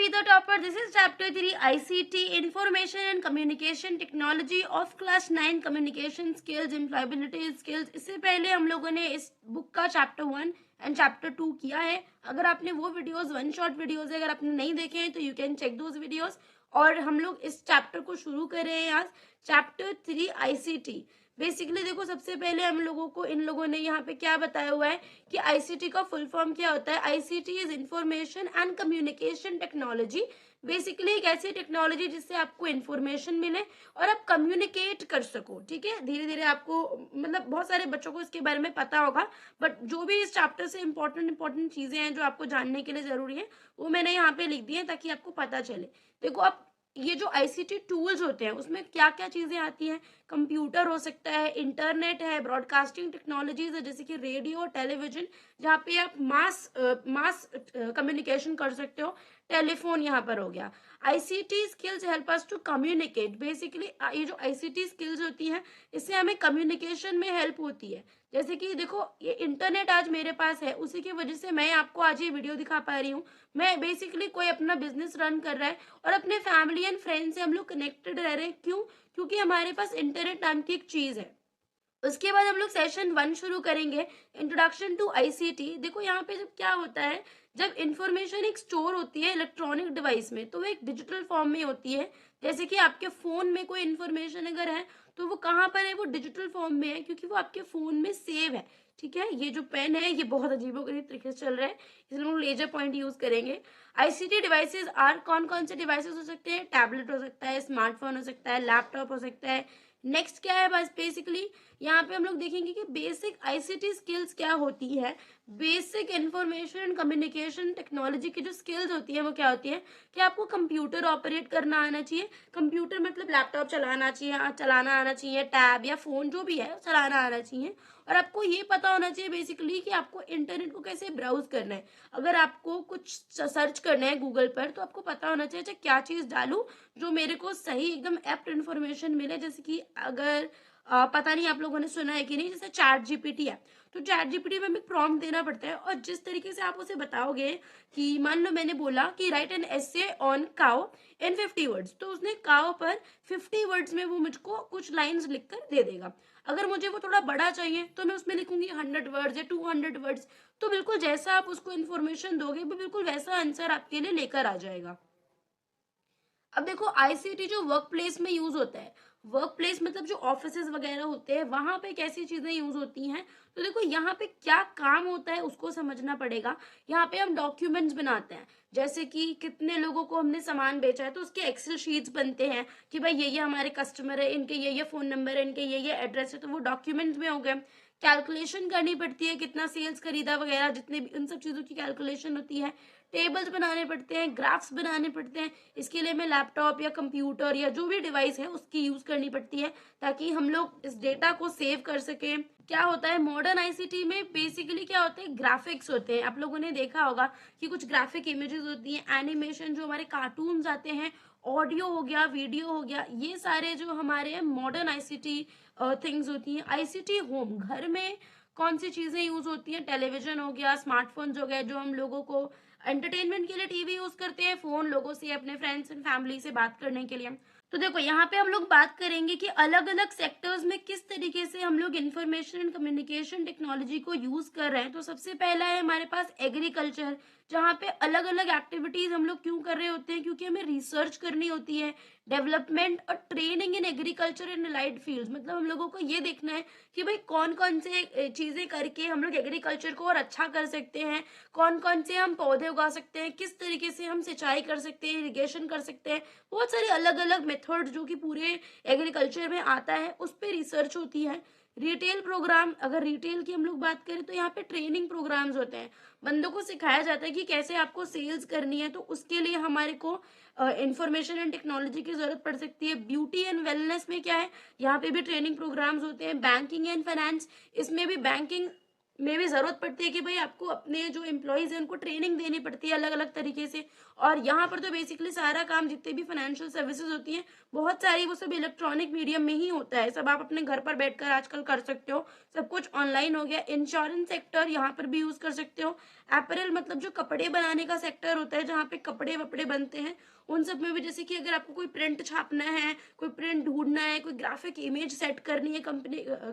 be the topper. This is chapter 3 ICT Information and Communication Technology of class 9 Communication Skills Employability Skills. इससे पहले हम लोगों ने इस बुक का चैप्टर 1 एंड चैप्टर 2 किया है. अगर आपने वो वीडियोस वन शॉट वीडियोस है, अगर आपने नहीं देखे हैं तो you can check those videos. और हम लोग इस चैप्टर को शुरू कर रहे हैं आज, चैप्टर 3 ICT. बेसिकली देखो, सबसे पहले हम लोगों को इन लोगों ने यहाँ पे क्या बताया हुआ है कि आईसीटी का फुल फॉर्म क्या होता है. ICT is information and communication technology. Basically एक ऐसी टेक्नोलॉजी जिससे आपको इन्फॉर्मेशन मिले और आप कम्युनिकेट कर सको. ठीक है, धीरे धीरे आपको मतलब बहुत सारे बच्चों को इसके बारे में पता होगा, बट जो भी इस चैप्टर से इंपॉर्टेंट चीजें हैं जो आपको जानने के लिए जरूरी है वो मैंने यहाँ पे लिख दी है ताकि आपको पता चले. देखो, आप ये जो आईसीटी टूल्स होते हैं उसमें क्या क्या चीजें आती हैं. कंप्यूटर हो सकता है, इंटरनेट है, ब्रॉडकास्टिंग टेक्नोलॉजीज है जैसे कि रेडियो और टेलीविजन जहाँ पे आप मास कम्युनिकेशन कर सकते हो. टेलीफोन यहाँ पर हो गया. ICT skills help us to communicate. Basically ये जो आईसीटी स्किल्स होती हैं इससे हमें कम्युनिकेशन में हेल्प होती है. जैसे कि देखो, ये इंटरनेट आज मेरे पास है, उसी की वजह से मैं आपको आज ये वीडियो दिखा पा रही हूँ. मैं बेसिकली कोई अपना बिजनेस रन कर रहा है और अपने फैमिली एंड फ्रेंड से हम लोग कनेक्टेड रह रहे हैं. क्यों? क्योंकि हमारे पास इंटरनेट नाम की एक चीज है. उसके बाद हम लोग सेशन 1 शुरू करेंगे, इंट्रोडक्शन टू आईसीटी. देखो यहाँ पे जब क्या होता है, जब इंफॉर्मेशन एक स्टोर होती है इलेक्ट्रॉनिक डिवाइस में तो वो एक डिजिटल फॉर्म में होती है. जैसे कि आपके फोन में कोई इंफॉर्मेशन अगर है तो वो कहाँ पर है, वो डिजिटल फॉर्म में है क्योंकि वो आपके फोन में सेव है. ठीक है, ये जो पेन है ये बहुत अजीबोगरीब तरीके से चल रहा है, इसलिए हम लेजर पॉइंट यूज करेंगे. आईसीटी डिवाइसेस आर, कौन कौन से डिवाइसेस हो सकते हैं. टैबलेट हो सकता है, स्मार्टफोन हो सकता है, लैपटॉप हो सकता है. नेक्स्ट क्या है, बस बेसिकली यहाँ पे हम लोग देखेंगे कि बेसिक आईसीटी स्किल्स क्या होती है. Basic information and communication technology की जो स्किल्स होती है वो क्या होती है कि आपको कंप्यूटर ऑपरेट करना आना चाहिए. कंप्यूटर मतलब लैपटॉप चलाना आना चाहिए, टैब या फोन जो भी है चलाना आना चाहिए. और आपको ये पता होना चाहिए बेसिकली कि आपको इंटरनेट को कैसे ब्राउज करना है. अगर आपको कुछ सर्च करना है गूगल पर तो आपको पता होना चाहिए अच्छा क्या चीज डालूं जो मेरे को सही एकदम एप्ट इन्फॉर्मेशन मिले. जैसे कि अगर पता नहीं आप लोगों ने सुना है कि नहीं, जैसे चैट जीपीटी है तो चैट जीपीटी में हमें प्रॉम्प्ट देना पड़ता है और जिस तरीके से आप उसे बताओगे कि मान लो मैंने बोला कि right an essay on cow in 50 words, तो उसने काउ पर 50 वर्ड्स में वो मुझको कुछ लाइंस लिखकर दे देगा. अगर मुझे वो थोड़ा बड़ा चाहिए तो मैं उसमें लिखूंगी 100 वर्ड्स या 200 वर्ड्स. तो बिल्कुल जैसा आप उसको इन्फॉर्मेशन दोगे वो बिल्कुल वैसा आंसर आपके लिए लेकर आ जाएगा. अब देखो, आईसीटी जो वर्क प्लेस में यूज होता है, वर्क प्लेस मतलब जो ऑफिसेज वगैरह होते हैं वहां पे कैसी चीजें यूज होती हैं. तो देखो यहाँ पे क्या काम होता है उसको समझना पड़ेगा. यहाँ पे हम डॉक्यूमेंट्स बनाते हैं, जैसे कि कितने लोगों को हमने सामान बेचा है तो उसके एक्सेल शीट्स बनते हैं कि भाई ये हमारे कस्टमर है, इनके ये फोन नंबर है, इनके ये एड्रेस है, तो वो डॉक्यूमेंट्स में हो गए. कैलकुलेशन करनी पड़ती है, कितना सेल्स खरीदा वगैरह, जितने भी उन सब चीजों की कैलकुलेशन होती है. टेबल्स बनाने पड़ते हैं, ग्राफ्स बनाने पड़ते हैं. इसके लिए हमें लैपटॉप या कंप्यूटर या जो भी डिवाइस है उसकी यूज करनी पड़ती है ताकि हम लोग इस डेटा को सेव कर सके. क्या होता है मॉडर्न आईसीटी में, बेसिकली क्या होता है, ग्राफिक्स होते हैं. आप लोगों ने देखा होगा कि कुछ ग्राफिक इमेजेस होती हैं, एनिमेशन जो हमारे कार्टून्स आते हैं, ऑडियो हो गया, वीडियो हो गया, ये सारे जो हमारे मॉडर्न आईसीटी थिंग्स होती हैं. आईसीटी होम, घर में कौन सी चीजें यूज होती हैं, टेलीविजन हो गया, स्मार्टफोन हो गया जो हम लोगों को एंटरटेनमेंट के लिए टीवी यूज करते हैं, फोन लोगों से अपने फ्रेंड्स एंड फैमिली से बात करने के लिए. तो देखो यहाँ पे हम लोग बात करेंगे कि अलग अलग सेक्टर्स में किस तरीके से हम लोग इंफॉर्मेशन एंड कम्युनिकेशन टेक्नोलॉजी को यूज कर रहे हैं. तो सबसे पहला है हमारे पास एग्रीकल्चर, जहाँ पे अलग अलग एक्टिविटीज हम लोग क्यों कर रहे होते हैं, क्योंकि हमें रिसर्च करनी होती है. डेवलपमेंट और training in agriculture and allied fields, मतलब हम लोगों को ये देखना है कि भाई कौन कौन से चीजें करके हम लोग एग्रीकल्चर को और अच्छा कर सकते हैं, कौन कौन से हम पौधे उगा सकते हैं, किस तरीके से हम सिंचाई कर सकते हैं, इरिगेशन कर सकते हैं. बहुत सारे अलग अलग मेथड जो कि पूरे एग्रीकल्चर में आता है उस पर रिसर्च होती है. रिटेल प्रोग्राम, अगर रिटेल की हम लोग बात करें तो यहाँ पे ट्रेनिंग प्रोग्राम्स होते हैं, बंदों को सिखाया जाता है कि कैसे आपको सेल्स करनी है. तो उसके लिए हमारे को इंफॉर्मेशन एंड टेक्नोलॉजी की जरूरत पड़ सकती है. ब्यूटी एंड वेलनेस में क्या है, यहाँ पे भी ट्रेनिंग प्रोग्राम्स होते हैं. बैंकिंग एंड फाइनेंस, इसमें भी बैंकिंग में भी ज़रूरत पड़ती है कि भाई आपको अपने जो एम्प्लॉइज़ हैं उनको ट्रेनिंग देनी पड़ती है अलग-अलग तरीके से। और यहाँ पर तो बेसिकली सारा काम जितने भी फाइनेंशियल सर्विसेज़ होती हैं, बहुत सारी वो सब इलेक्ट्रॉनिक मीडियम में ही होता है। सब आप अपने घर पर बैठकर आजकल कर सकते हो, सब कुछ ऑनलाइन हो गया। इंश्योरेंस सेक्टर यहाँ पर भी यूज़ कर सकते हो। अपैरल मतलब जो कपड़े बनाने का सेक्टर होता है, जहाँ पे कपड़े-वपड़े बनते हैं, उन सब में भी जैसे कि अगर आपको कोई प्रिंट छापना है, कोई प्रिंट ढूँढना है, कोई ग्राफिक इमेज सेट करनी है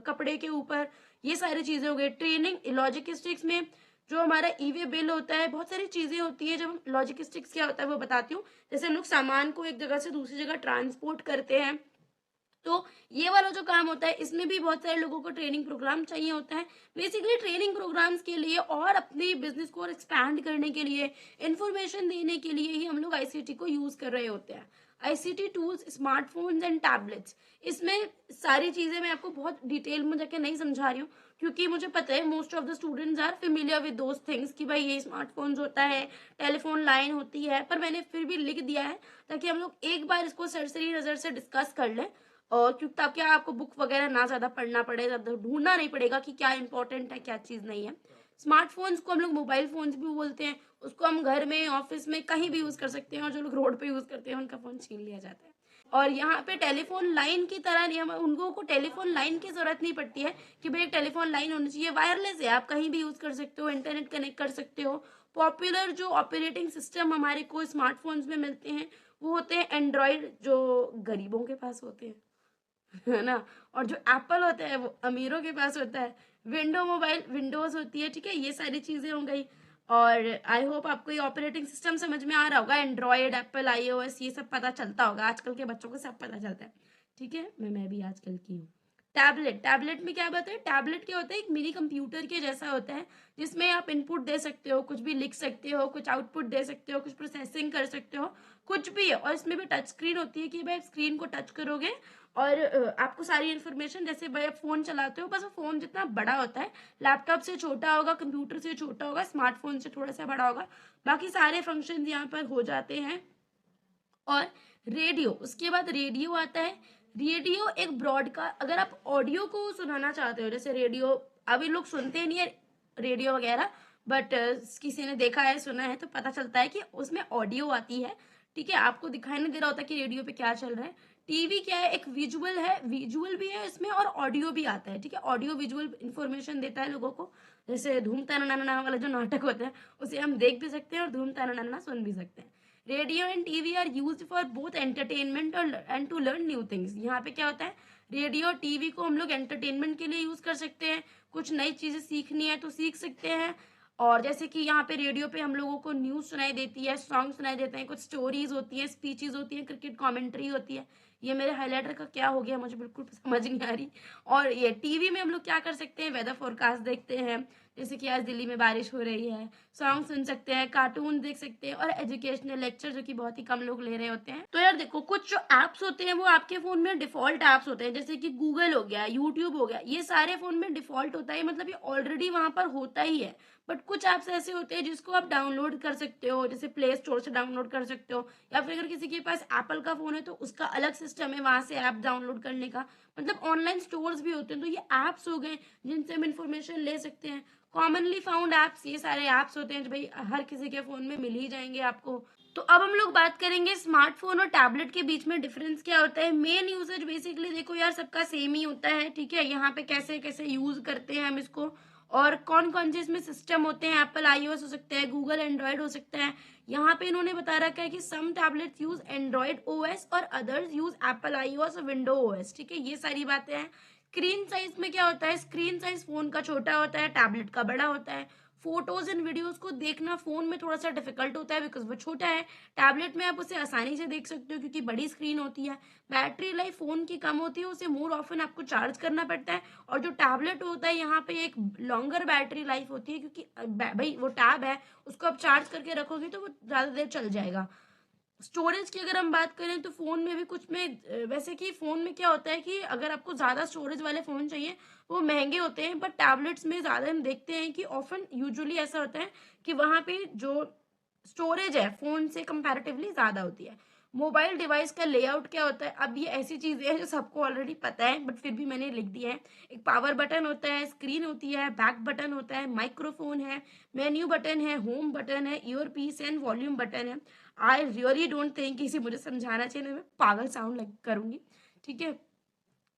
कपड़े के ऊपर, ये सारी चीज़ें हो गई। ट्रेनिंग लॉजिस्टिक्स में जो हमारा ई-वे बिल होता है, बहुत सारी चीज़ें होती हैं। जब हम लॉजिस्टिक्स क्या होता है वो बताती हूँ। जैसे हम लोग सामान को एक जगह से दूसरी जगह ट्रांसपोर्ट करते हैं, तो ये वाला जो काम होता है इसमें भी बहुत सारे लोगों को ट्रेनिंग प्रोग्राम चाहिए होता है। बेसिकली ट्रेनिंग प्रोग्राम्स के लिए और अपने बिज़नेस को और एक्सपैंड करने के लिए, इन्फॉर्मेशन देने के लिए ही हम लोग आईसीटी को यूज़ कर रहे होते हैं। ICT tools, smartphones and tablets, इसमें सारी चीज़ें मैं आपको बहुत डिटेल में जाके नहीं समझा रही हूँ, क्योंकि मुझे पता है most of the students are familiar with those things कि भाई ये स्मार्टफ़ोन्स होता है, टेलीफ़ोन लाइन होती है, पर मैंने फिर भी लिख दिया है ताकि हम लोग एक बार इसको सरसरी नज़र से डिस्कस कर लें। और क्योंकि ताकि आपको बुक वगैरह ना ज़्यादा पढ़ना पड़े, ज़्यादा ढूँढना नहीं पड़ेगा कि क्या इम्पोर्टेंट है, क्या चीज़ नहीं है। स्मार्टफ़ोन्स को हम लोग मोबाइल फ़ोन्स भी बोलते हैं, उसको हम घर में, ऑफ़िस में, कहीं भी यूज़ कर सकते हैं और जो लोग रोड पे यूज़ करते हैं, उनका फ़ोन छीन लिया जाता है। और यहाँ पे टेलीफ़ोन लाइन की तरह नहीं, हम उन लोगों को टेलीफ़ोन लाइन की ज़रूरत नहीं पड़ती है कि भई एक टेलीफ़ोन लाइन होनी चाहिए, वायरलेस है, आप कहीं भी यूज़ कर सकते हो, इंटरनेट कनेक्ट कर सकते हो। पॉपुलर जो ऑपरेटिंग सिस्टम हमारे को स्मार्टफ़ोन्स में मिलते हैं, वो होते हैं एंड्रॉइड, जो गरीबों के पास होते हैं। है ना? और जो एप्पल होता है वो अमीरों के पास होता है। विंडोज़ होती है, ठीक है? ये सारी चीज़ें हो गई। और आई होप आपको ये ऑपरेटिंग सिस्टम समझ में आ रहा होगा। एंड्रॉयड, एप्पल, आईओएस ये सब पता चलता होगा। आजकल के बच्चों को सब पता चलता है। ठीक है? मैं भी आजकल की हूँ। टैबलेट में क्या बात है? टैबलेट क्या होता है? एक मिनी कंप्यूटर के जैसा होता है, जिसमें आप इनपुट दे सकते हो, कुछ भी लिख सकते हो, कुछ आउटपुट दे सकते हो, कुछ प्रोसेसिंग कर सकते हो, कुछ भी है। और इसमें भी टच स्क्रीन होती है कि भाई स्क्रीन को टच करोगे और आपको सारी इन्फॉर्मेशन, जैसे भाई आप फ़ोन चलाते हो, बस वो फ़ोन जितना बड़ा होता है, लैपटॉप से छोटा होगा, कंप्यूटर से छोटा होगा, स्मार्टफ़ोन से थोड़ा-सा बड़ा होगा। बाकी सारे फंक्शंस यहाँ पर हो जाते हैं। और रेडियो, उसके बाद रेडियो आता है। रेडियो एक ब्रॉडकास्ट, अगर आप ऑडियो को सुनाना चाहते हो, जैसे रेडियो अभी लोग सुनते नहीं है रेडियो वगैरह, बट किसी ने देखा है, सुना है, तो पता चलता है कि उसमें ऑडियो आती है। ठीक है? आपको दिखाई नहीं दे रहा होता कि रेडियो पे क्या चल रहा है। टीवी क्या है? एक विजुअल है, विजुअल भी है इसमें और ऑडियो भी आता है। ठीक है? ऑडियो विजुअल इन्फॉर्मेशन देता है लोगों को। जैसे धूम ताना ना वाला जो नाटक होता है, उसे हम देख भी सकते हैं और धूम ताना ना सुन भी सकते हैं। Radio and TV are used for both entertainment और and to learn new things. यहाँ पे क्या होता है? रेडियो टीवी को हम लोग एंटरटेनमेंट के लिए यूज कर सकते हैं, कुछ नई चीजें सीखनी है तो सीख सकते हैं। और जैसे कि यहाँ पे रेडियो पे हम लोगों को न्यूज सुनाई देती है, सॉन्ग सुनाई देते हैं, कुछ स्टोरीज होती है, स्पीचेस होती है, क्रिकेट कमेंट्री होती है। ये मेरे हाइलाइटर का क्या हो गया, मुझे बिल्कुल समझ नहीं आ रही। और ये टीवी में हम लोग क्या कर सकते हैं? वेदर फोरकास्ट देखते हैं, जैसे कि आज दिल्ली में बारिश हो रही है, सॉन्ग सुन सकते हैं, कार्टून देख सकते हैं और एजुकेशनल लेक्चर जो कि बहुत ही कम लोग ले रहे होते हैं। तो यार देखो, कुछ जो एप्स होते हैं वो आपके फ़ोन में डिफ़ॉल्ट एप्स होते हैं, जैसे कि गूगल हो गया, यूट्यूब हो गया, ये सारे फ़ोन में डिफ़ॉल्ट होता है, मतलब ये ऑलरेडी वहाँ पर होता ही है। बट कुछ ऐप्स ऐसे होते हैं जिसको आप डाउनलोड कर सकते हो, जैसे प्ले स्टोर से डाउनलोड कर सकते हो, या फिर अगर किसी के पास एप्पल का फ़ोन है तो उसका अलग सिस्टम है वहाँ से ऐप डाउनलोड करने का। मतलब ऑनलाइन स्टोर्स भी होते हैं, तो ये ऐप्स हो गए जिनसे हम इन्फॉर्मेशन ले सकते हैं। कॉमनली फाउंड ऐप्स, ये सारे ऐप्स होते हैं जो भाई हर किसी के फ़ोन में मिल ही जाएंगे आपको। तो अब हम लोग बात करेंगे स्मार्टफोन और टैबलेट के बीच में डिफरेंस क्या होता है। मेन यूसेज बेसिकली देखो यार सबका सेम ही होता है, ठीक है? यहाँ पे कैसे कैसे यूज करते हैं हम इसको, और कौन कौन से इसमें सिस्टम होते हैं। एप्पल आईओएस हो सकता है, गूगल एंड्रॉयड हो सकता है। यहाँ पे इन्होंने बता रखा है कि सम टैबलेट्स यूज एंड्रॉयड ओएस और अदर्स यूज एप्पल आईओएस और विंडो ओएस। ठीक है, ये सारी बातें हैं। स्क्रीन साइज में क्या होता है? स्क्रीन साइज फोन का छोटा होता है, टैबलेट का बड़ा होता है। फोटोज एंड वीडियोस को देखना फोन में थोड़ा सा डिफिकल्ट होता है बिकॉज वो छोटा है। टैबलेट में आप उसे आसानी से देख सकते हो क्योंकि बड़ी स्क्रीन होती है। बैटरी लाइफ फोन की कम होती है, उसे मोर ऑफन आपको चार्ज करना पड़ता है। और जो टैबलेट होता है यहाँ पे एक लॉन्गर बैटरी लाइफ होती है, क्योंकि भाई वो टैब है, उसको आप चार्ज करके रखोगे तो वो ज्यादा देर चल जाएगा। स्टोरेज की अगर हम बात करें तो फ़ोन में भी कुछ में वैसे कि फ़ोन में क्या होता है कि अगर आपको ज़्यादा स्टोरेज वाले फ़ोन चाहिए वो महंगे होते हैं, बट टैबलेट्स में ज़्यादा हम देखते हैं कि ऑफन यूजुअली ऐसा होता है कि वहाँ पे जो स्टोरेज है फ़ोन से कंपैरेटिवली ज़्यादा होती है। मोबाइल डिवाइस का लेआउट क्या होता है? अब ये ऐसी चीज़ें हैं जो सबको ऑलरेडी पता है, बट फिर भी मैंने लिख दिया है। एक पावर बटन होता है, स्क्रीन होती है, बैक बटन होता है, माइक्रोफ़ोन है, मेन्यू बटन है, होम बटन है, ईयरपीस एंड वॉल्यूम बटन है। आई रियली डोंट थिंक किसी मुझे समझाना चाहिए, नहीं मैं पागल साउंड लग करूँगी, ठीक है?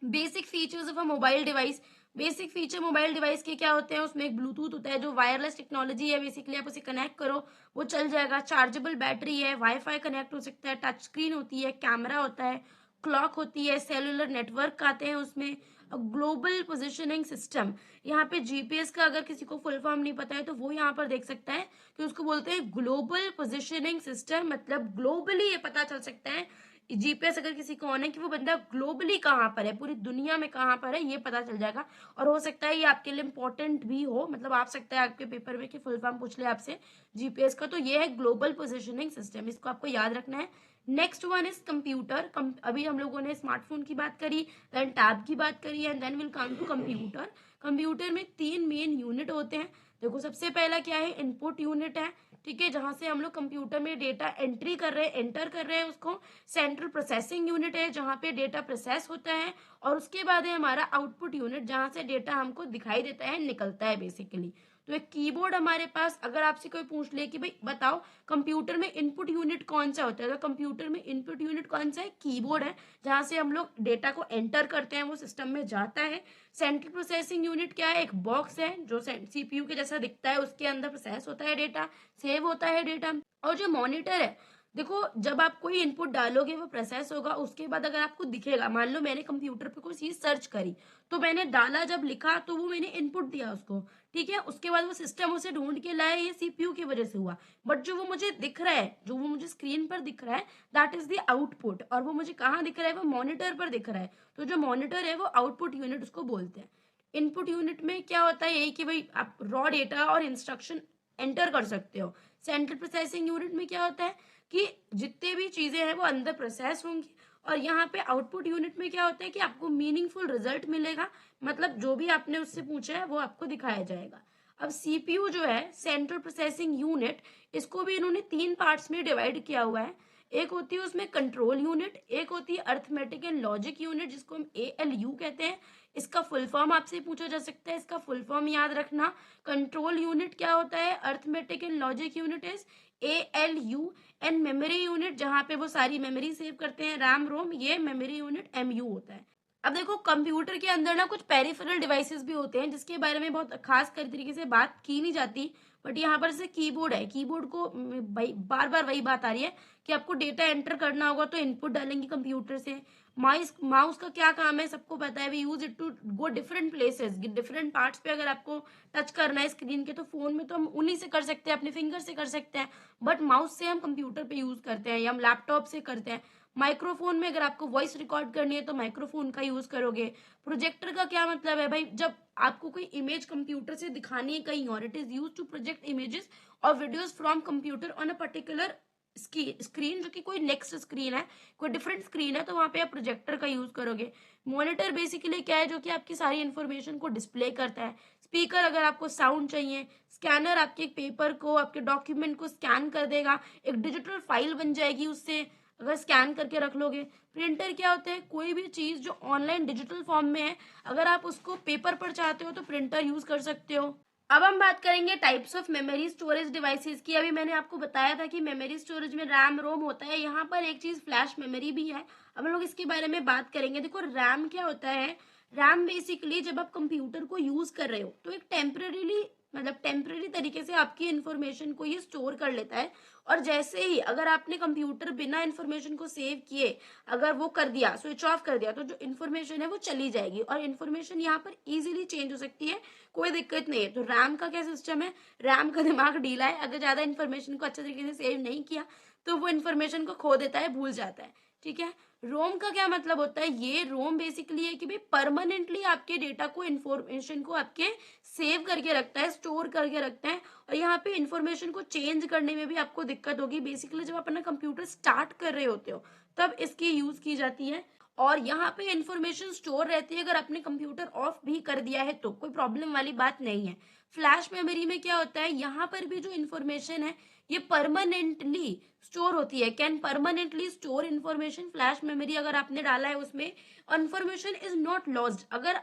Basic features of a mobile device. Basic feature mobile device के क्या होते हैं? उसमें एक ब्लूटूथ होता है जो वायरलेस टेक्नोलॉजी है, बेसिकली आप उसे कनेक्ट करो वो चल जाएगा। चार्जेबल बैटरी है, वाईफाई कनेक्ट हो सकता है, टच स्क्रीन होती है, कैमरा होता है, क्लॉक होती है, सेलुलर नेटवर्क आते हैं उसमें। ग्लोबल पोजिशनिंग सिस्टम, यहाँ पे जीपीएस का अगर किसी को फुल फॉर्म नहीं पता है तो वो यहाँ पर देख सकता है कि उसको बोलते हैं ग्लोबल पोजिशनिंग सिस्टम, मतलब ग्लोबली ये पता चल सकता है जीपीएस अगर किसी को ऑन है कि वो बंदा ग्लोबली कहाँ पर है, पूरी दुनिया में कहाँ पर है, ये पता चल जाएगा। और हो सकता है ये आपके लिए इंपॉर्टेंट भी हो, मतलब आप सकता है आपके पेपर में कि फुल फॉर्म पूछ ले आपसे जीपीएस का, तो ये है ग्लोबल पोजिशनिंग सिस्टम, इसको आपको याद रखना है। Next one is computer. अभी हम लोगों ने स्मार्टफोन की बात करी, देन टैब की बात करी, and then will come to computer. Computer में 3 मेन यूनिट होते हैं। देखो सबसे पहला क्या है? इनपुट यूनिट है, ठीक है, जहां से हम लोग कंप्यूटर में डेटा एंट्री कर रहे हैं, एंटर कर रहे हैं उसको। सेंट्रल प्रोसेसिंग यूनिट है जहां पे डेटा प्रोसेस होता है, और उसके बाद है हमारा आउटपुट यूनिट जहां से डेटा हमको दिखाई देता है, निकलता है बेसिकली। तो एक कीबोर्ड हमारे पास, अगर आपसे कोई पूछ ले कि भाई बताओ कंप्यूटर में इनपुट यूनिट कौन सा होता है, तो कंप्यूटर में इनपुट यूनिट कौन सा है? कीबोर्ड है, जहां से हम लोग डेटा को एंटर करते हैं, वो सिस्टम में जाता है। सेंट्रल प्रोसेसिंग यूनिट क्या है? एक बॉक्स है जो सीपीयू के जैसा दिखता है, उसके अंदर प्रोसेस होता है डेटा, सेव होता है डेटा। और जो मॉनिटर है, देखो जब आप कोई इनपुट डालोगे वो प्रोसेस होगा, उसके बाद अगर आपको दिखेगा, मान लो मैंने कंप्यूटर पे कोई चीज सर्च करी, तो मैंने डाला, जब लिखा तो वो मैंने इनपुट दिया उसको, ठीक है, उसके बाद वो सिस्टम उसे ढूंढ के लाया, ये सीपीयू की वजह से हुआ। बट जो वो मुझे दिख रहा है, जो वो मुझे स्क्रीन पर दिख रहा है, दैट इज द आउटपुट, और वो मुझे कहाँ दिख रहा है? वो मॉनिटर पर दिख रहा है। तो जो मॉनिटर है वो आउटपुट यूनिट उसको बोलते हैं। इनपुट यूनिट में क्या होता है? यही कि भाई आप रॉ डेटा और इंस्ट्रक्शन एंटर कर सकते हो। सेंट्रल प्रोसेसिंग यूनिट में क्या होता है कि जितने भी चीजें हैं वो अंदर प्रोसेस होंगी। और यहाँ पे आउटपुट यूनिट में क्या होता है कि आपको मीनिंगफुल रिजल्ट मिलेगा, मतलब जो भी आपने उससे पूछा है वो आपको दिखाया जाएगा। अब सीपीयू जो है, सेंट्रल प्रोसेसिंग यूनिट, इसको भी इन्होंने 3 पार्ट्स में डिवाइड किया हुआ है। एक होती है उसमें कंट्रोल यूनिट, एक होती है अर्थमेटिक एंड लॉजिक यूनिट जिसको हम एएलयू कहते हैं। इसका फुल फॉर्म आपसे पूछा जा सकता है, इसका फुल फॉर्म याद रखना। कंट्रोल यूनिट क्या होता है? Arithmetic and logic unit is ALU. And memory unit, जहां पे वो सारी मेमोरी सेव करते हैं, रैम रोम, ये मेमोरी यूनिट एमयू होता है। अब देखो कंप्यूटर के अंदर ना कुछ पेरिफेरल डिवाइसेस भी होते हैं जिसके बारे में बहुत खास कर तरीके से बात की नहीं जाती, बट यहाँ पर से कीबोर्ड है, कीबोर्ड को बार बार वही बात आ रही है कि आपको डेटा एंटर करना होगा तो इनपुट डालेंगे कंप्यूटर से। माउस माउस का क्या काम है? सबको पता है, we use it to go different places, different parts पे अगर आपको टच करना है स्क्रीन के, तो फोन में तो हम उन्हीं से कर सकते हैं, अपने फिंगर से कर सकते हैं, बट माउस से हम कंप्यूटर पे यूज करते हैं या हम लैपटॉप से करते हैं। माइक्रोफोन में अगर आपको वॉइस रिकॉर्ड करनी है तो माइक्रोफोन का यूज करोगे। प्रोजेक्टर का क्या मतलब है भाई? जब आपको कोई इमेज कंप्यूटर से दिखानी है कहीं और, it is use to project images और videos from computer on a particular screen, जो कि कोई नेक्स्ट स्क्रीन है, कोई डिफरेंट स्क्रीन है, तो वहां पे आप प्रोजेक्टर का यूज करोगे। मॉनिटर बेसिकली क्या है? जो कि आपकी सारी इंफॉर्मेशन को डिस्प्ले करता है। स्पीकर अगर आपको साउंड चाहिए। स्कैनर आपके पेपर को, आपके डॉक्यूमेंट को स्कैन कर देगा, एक डिजिटल फाइल बन जाएगी उससे, अगर स्कैन करके रख लोगे। प्रिंटर क्या होता है? कोई भी चीज जो ऑनलाइन डिजिटल फॉर्म में है, अगर आप उसको पेपर पर चाहते हो तो प्रिंटर यूज कर सकते हो। अब हम बात करेंगे types of memory storage devices की। अभी मैंने आपको बताया था कि मेमोरी स्टोरेज में रैम रोम होता है, यहाँ पर एक चीज फ्लैश मेमोरी भी है। अब हम लोग इसके बारे में बात करेंगे। देखो रैम क्या होता है? रैम बेसिकली जब आप कंप्यूटर को यूज कर रहे हो तो एक टेम्परेली, मतलब टेम्परेरी तरीके से आपकी इंफॉर्मेशन को ये स्टोर कर लेता है। और जैसे ही अगर आपने कंप्यूटर बिना इंफॉर्मेशन को सेव किए अगर वो कर दिया, स्विच ऑफ कर दिया, तो जो इन्फॉर्मेशन है वो चली जाएगी, और इन्फॉर्मेशन यहाँ पर इजीली चेंज हो सकती है, कोई दिक्कत नहीं है। तो रैम का क्या सिस्टम है? रैम का दिमाग ढीला है, अगर ज्यादा इन्फॉर्मेशन को अच्छे तरीके से सेव नहीं किया तो वो इन्फॉर्मेशन को खो देता है, भूल जाता है, ठीक है। रोम का क्या मतलब होता है? ये रोम बेसिकली है कि भाई परमानेंटली आपके डेटा को, इन्फॉर्मेशन को आपके सेव करके रखता है, स्टोर करके रखता है। और यहाँ पे इन्फॉर्मेशन को चेंज करने में भी आपको दिक्कत होगी। बेसिकली जब आप अपना कंप्यूटर स्टार्ट कर रहे होते हो तब इसकी यूज की जाती है, और यहाँ पे इंफॉर्मेशन स्टोर रहती है। अगर आपने कंप्यूटर ऑफ भी कर दिया है तो कोई प्रॉब्लम वाली बात नहीं है। फ्लैश मेमोरी में क्या होता है? यहाँ पर भी जो इन्फॉर्मेशन है ये परमानेंटली स्टोर होती है, can permanently store information. Flash memory अगर आपने डाला है उसमें, इन्फॉर्मेशन इज नॉट लॉस्ट। अगर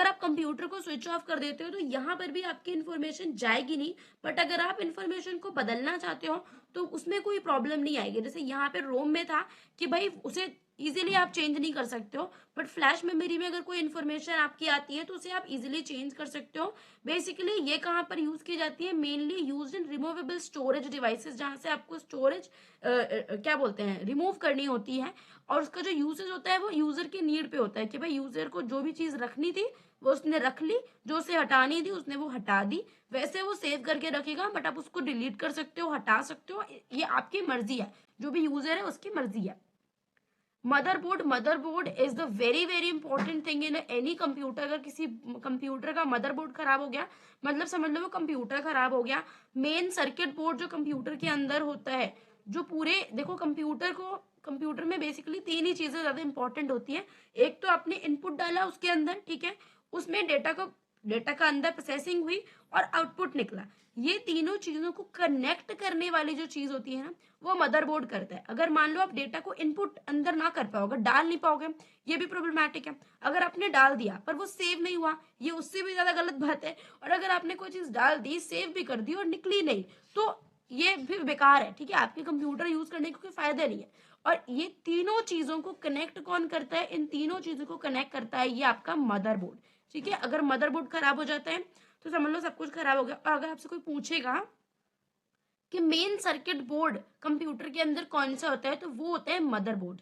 आप कंप्यूटर को स्विच ऑफ कर देते हो तो यहाँ पर भी आपकी इन्फॉर्मेशन जाएगी नहीं, बट अगर आप इन्फॉर्मेशन को बदलना चाहते हो तो उसमें कोई प्रॉब्लम नहीं आएगी। जैसे यहाँ पे रोम में था कि भाई उसे इजीली आप चेंज नहीं कर सकते हो, बट फ्लैश मेमोरी में अगर कोई इन्फॉर्मेशन आपकी आती है तो उसे आप इजीली चेंज कर सकते हो। बेसिकली ये कहाँ पर यूज की जाती है, mainly use in removable storage devices, जहाँ से आपको स्टोरेज क्या बोलते हैं, रिमूव करनी होती है। और उसका जो यूसेज होता है वो यूजर की नीड पे होता है कि भाई यूजर को जो भी चीज रखनी थी वो उसने रख ली, जो उसे हटानी थी उसने वो हटा दी। वैसे वो सेव करके रखेगा, बट आप उसको डिलीट कर सकते हो, हटा सकते हो, ये आपकी मर्जी है, जो भी यूजर है उसकी मर्जी है। Motherboard is the very very important thing in any computer. अगर किसी कंप्यूटर का मदरबोर्ड खराब हो गया, मतलब समझ लो वो कंप्यूटर खराब हो गया। मेन सर्किट बोर्ड जो कंप्यूटर के अंदर होता है, जो पूरे देखो कंप्यूटर में बेसिकली तीन ही चीजें ज्यादा इंपॉर्टेंट होती हैं। एक तो आपने इनपुट डाला उसके अंदर, ठीक है, उसमें डेटा का अंदर प्रोसेसिंग हुई और आउटपुट निकला। ये तीनों चीजों को कनेक्ट करने वाली जो चीज होती है ना, वो मदरबोर्ड करता है। अगर मान लो आप डेटा को इनपुट अंदर ना कर पाओगे, डाल नहीं पाओगे, ये भी प्रॉब्लमैटिक है। अगर आपने डाल दिया पर वो सेव नहीं हुआ, ये उससे भी ज्यादा गलत बात है। और अगर आपने कोई चीज डाल दी, सेव भी कर दी और निकली नहीं, तो ये भी बेकार है, ठीक है, आपके कंप्यूटर यूज करने का कोई फायदा नहीं है। और ये तीनों चीजों को कनेक्ट कौन करता है, इन तीनों चीजों को कनेक्ट करता है ये आपका मदरबोर्ड, ठीक है। अगर मदरबोर्ड खराब हो जाता है तो समझ लो सब कुछ खराब हो गया। और अगर आपसे कोई पूछेगा कि मेन सर्किट बोर्ड कंप्यूटर के अंदर कौन सा होता है, तो वो होता है मदरबोर्ड।